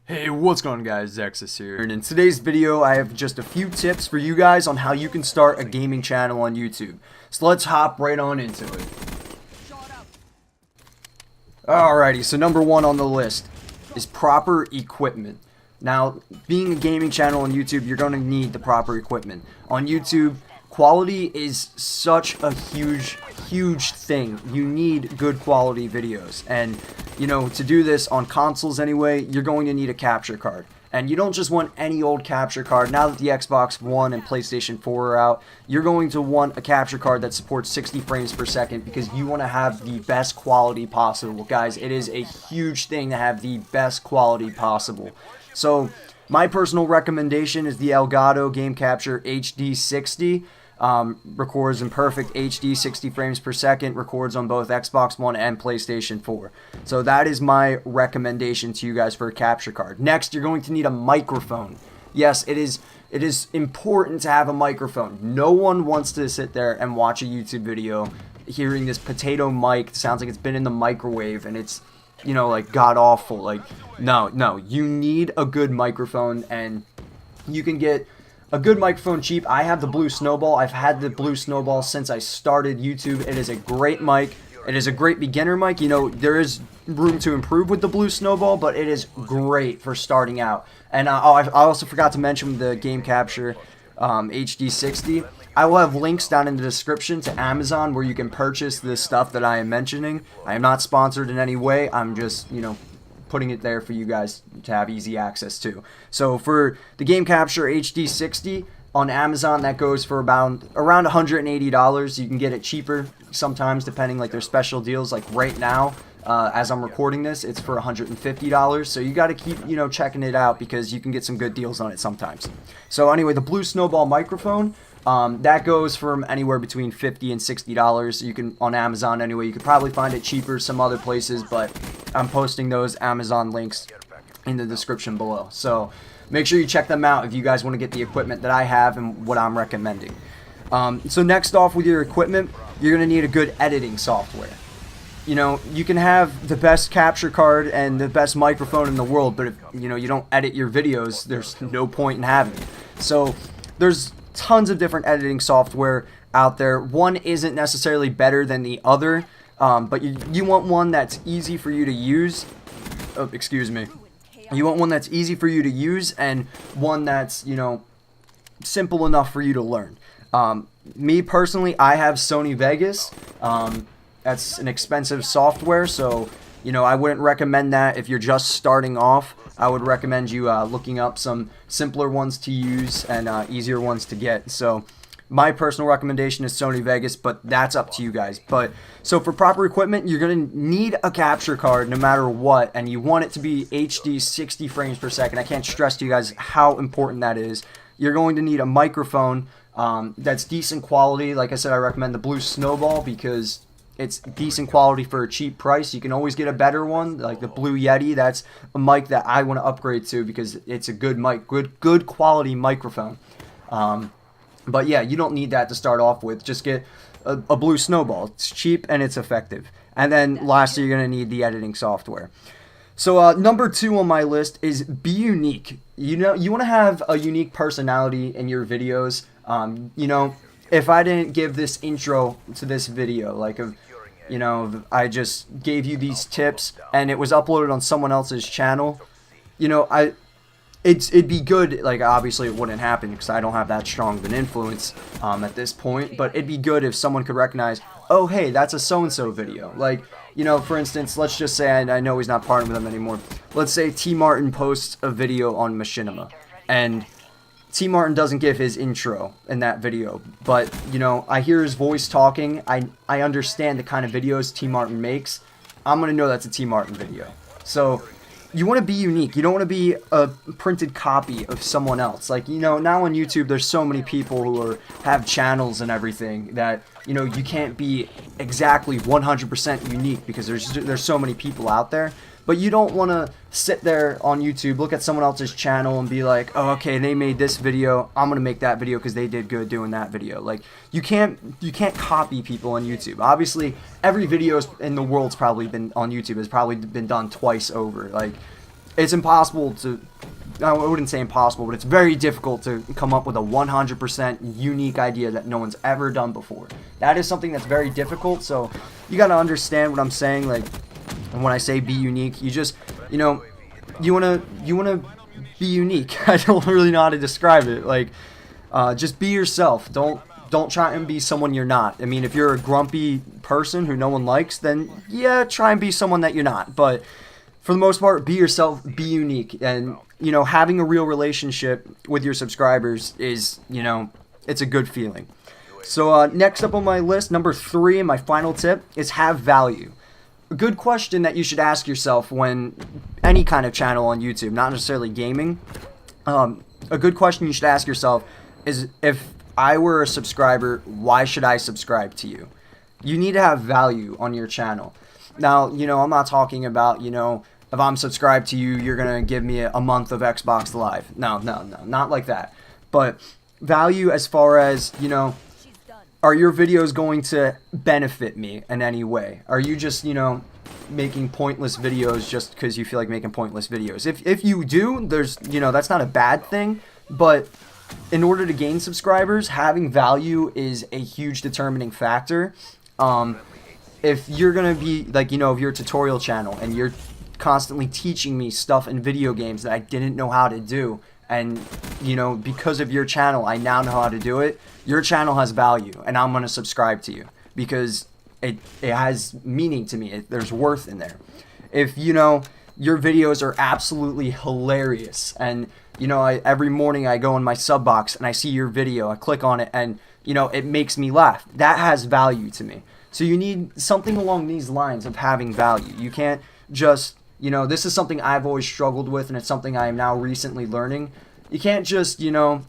Hey, what's going on guys, Zexus here, and in today's video I have just a few tips for you guys on how you can start a gaming channel on YouTube. So let's hop right on into it. Alrighty, so number one on the list is proper equipment. Now, being a gaming channel on YouTube, you're going to need the proper equipment. On YouTube, quality is such a huge thing. You need good quality videos, and you know, to do this on consoles anyway, you're going to need a capture card. And you don't just want any old capture card. Now that the Xbox One and PlayStation 4 are out, you're going to want a capture card that supports 60 frames per second because you want to have the best quality possible. Guys, it is a huge thing to have the best quality possible. So, my personal recommendation is the Elgato Game Capture HD60. Records in perfect HD 60 frames per second, records on both Xbox One and PlayStation 4. So that is my recommendation to you guys for a capture card. Next, you're going to need a microphone. Yes, it is important to have a microphone. No one wants to sit there and watch a YouTube video hearing this potato mic. It sounds like it's been in the microwave and it's, you know, like god awful. Like, no, you need a good microphone, and you can get a good microphone cheap. I have the Blue Snowball. I've had the Blue Snowball since I started YouTube. It is a great mic. It is a great beginner mic. You know, there is room to improve with the Blue Snowball, but it is great for starting out. And I also forgot to mention the Game Capture HD60. I will have links down in the description to Amazon where you can purchase the stuff that I am mentioning. I am not sponsored in any way. I'm just, you know, putting it there for you guys to have easy access to. So for the Game Capture HD60 on Amazon, that goes for around $180. You can get it cheaper sometimes depending, like there's special deals. Like right now, as I'm recording this, it's for $150. So you got to keep, you know, checking it out because you can get some good deals on it sometimes. So anyway, the Blue Snowball microphone, that goes from anywhere between $50 and $60. You can, on Amazon anyway, you could probably find it cheaper some other places, but I'm posting those Amazon links in the description below. So make sure you check them out if you guys want to get the equipment that I have and what I'm recommending. So next off with your equipment, you're going to need a good editing software. You know, you can have the best capture card and the best microphone in the world, but if, you know, you don't edit your videos, there's no point in having it. So there's tons of different editing software out there. One isn't necessarily better than the other, but you want one that's easy for you to use. Oh, excuse me. You want one that's easy for you to use and one that's, you know, simple enough for you to learn. Me personally, I have Sony Vegas. That's an expensive software, so, you know, I wouldn't recommend that if you're just starting off. I would recommend you looking up some simpler ones to use and easier ones to get. So my personal recommendation is Sony Vegas, but that's up to you guys. But so for proper equipment, you're going to need a capture card no matter what, and you want it to be HD 60 frames per second. I can't stress to you guys how important that is. You're going to need a microphone that's decent quality. Like I said, I recommend the Blue Snowball because it's decent quality for a cheap price. You can always get a better one, like the Blue Yeti. That's a mic that I want to upgrade to because it's a good mic, good quality microphone. But yeah, you don't need that to start off with. Just get a Blue Snowball. It's cheap and it's effective. And then lastly, you're going to need the editing software. So number 2 on my list is be unique. You know, you want to have a unique personality in your videos. You know, if I didn't give this intro to this video, like, you know, I just gave you these tips and it was uploaded on someone else's channel, you know, it'd be good. Like, obviously it wouldn't happen because I don't have that strong of an influence at this point, but it'd be good if someone could recognize, oh hey, that's a so-and-so video. Like, you know, for instance, let's just say, I know he's not partnering with them anymore, let's say T Martin posts a video on Machinima and T Martin doesn't give his intro in that video, but, you know, I hear his voice talking, I understand the kind of videos T Martin makes, I'm going to know that's a T Martin video. So you want to be unique. You don't want to be a printed copy of someone else. Like, you know, now on YouTube there's so many people who have channels and everything that, you know, you can't be exactly 100% unique because there's so many people out there. But you don't want to sit there on YouTube, look at someone else's channel and be like, oh, okay, they made this video, I'm going to make that video because they did good doing that video. Like, you can't copy people on YouTube. Obviously, every video in the world's probably been on YouTube has probably been done twice over. Like, it's impossible to, I wouldn't say impossible, but it's very difficult to come up with a 100% unique idea that no one's ever done before. That is something that's very difficult, so you gotta understand what I'm saying. Like, when I say be unique, you just, you know, you wanna be unique. I don't really know how to describe it. Like, just be yourself. Don't try and be someone you're not. I mean, if you're a grumpy person who no one likes, then yeah, try and be someone that you're not. But for the most part, be yourself, be unique. And, you know, having a real relationship with your subscribers is, you know, it's a good feeling. So next up on my list, number 3, and my final tip, is have value. A good question that you should ask yourself when any kind of channel on YouTube, not necessarily gaming, a good question you should ask yourself is, if I were a subscriber, why should I subscribe to you? You need to have value on your channel. Now, you know, I'm not talking about, you know, if I'm subscribed to you, you're going to give me a month of Xbox Live. No, not like that. But value as far as, you know, are your videos going to benefit me in any way? Are you just, you know, making pointless videos just because you feel like making pointless videos? If you do, there's, you know, that's not a bad thing, but in order to gain subscribers, having value is a huge determining factor. If you're gonna be like, you know, if you're a tutorial channel and you're constantly teaching me stuff in video games that I didn't know how to do, and, you know, because of your channel I now know how to do it, your channel has value, and I'm gonna subscribe to you because it has meaning to me. There's worth in there. If, you know, your videos are absolutely hilarious, and, you know, every morning I go in my sub box and I see your video, I click on it, and, you know, it makes me laugh. That has value to me. So you need something along these lines of having value. You can't just, you know, this is something I've always struggled with, and it's something I am now recently learning. You can't just, you know,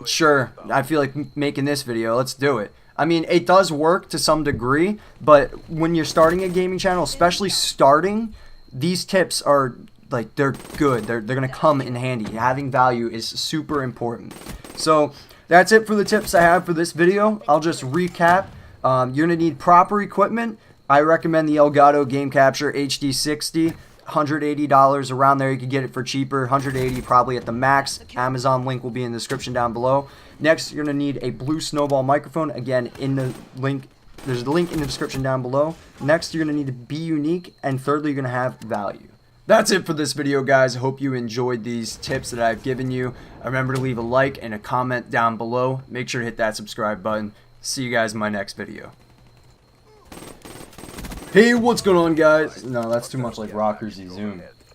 sure, I feel like making this video, let's do it. I mean, it does work to some degree, but when you're starting a gaming channel, especially starting, these tips are, like, they're good. They're going to come in handy. Having value is super important. So that's it for the tips I have for this video. I'll just recap. You're going to need proper equipment. I recommend the Elgato Game Capture HD60. $180 around there. You can get it for cheaper. $180 probably at the max. Amazon link will be in the description down below. Next, you're going to need a Blue Snowball microphone. Again, in the link, there's the link in the description down below. Next, you're going to need to be unique. And thirdly, you're going to have value. That's it for this video, guys. I hope you enjoyed these tips that I've given you. Remember to leave a like and a comment down below. Make sure to hit that subscribe button. See you guys in my next video. Hey, what's going on, guys? No, that's too much like Rocker Z Zoom.